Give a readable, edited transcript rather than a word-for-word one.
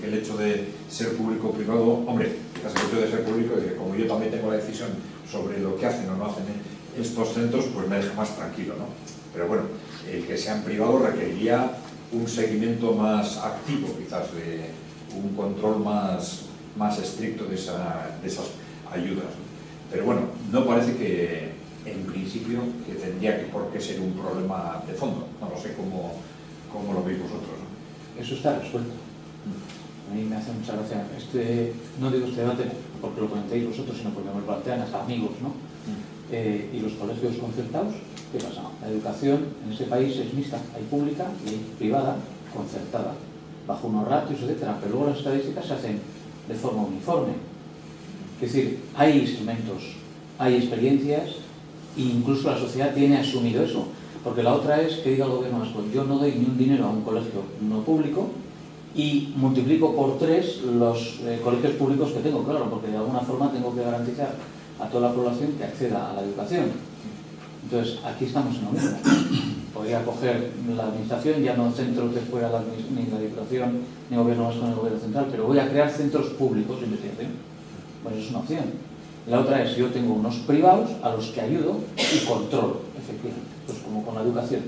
que el hecho de ser público o privado, hombre, quizás el hecho de ser público, como yo también tengo la decisión sobre lo que hacen o no hacen estos centros, pues me deja más tranquilo, ¿no? Pero bueno, el que sean privados requeriría un seguimiento más activo, quizás, de un control más estricto de esas ayudas. Pero bueno, no parece que, en principio, que tendría por qué ser un problema de fondo. No lo sé cómo lo veis vosotros, ¿no? Eso está resuelto. A mí me hace mucha gracia. No digo este debate porque lo planteéis vosotros, sino porque me lo plantean hasta amigos, ¿no? Y los colegios concertados, ¿qué pasa? La educación en este país es mixta, hay pública y hay privada concertada, bajo unos ratios, etcétera, pero luego las estadísticas se hacen de forma uniforme. Es decir, hay instrumentos, hay experiencias e incluso la sociedad tiene asumido eso, porque la otra es que diga el gobierno vasco: yo no doy ni un dinero a un colegio no público y multiplico por 3 los colegios públicos que tengo, claro, porque de alguna forma tengo que garantizar a toda la población que acceda a la educación. Entonces, aquí estamos en lo mismo. Podría coger la administración, ya no centros de fuera ni la Diputación, ni gobierno vasco, ni el gobierno central, pero voy a crear centros públicos de investigación. Bueno, es una opción. La otra es: yo tengo unos privados a los que ayudo y controlo, efectivamente, pues como con la educación.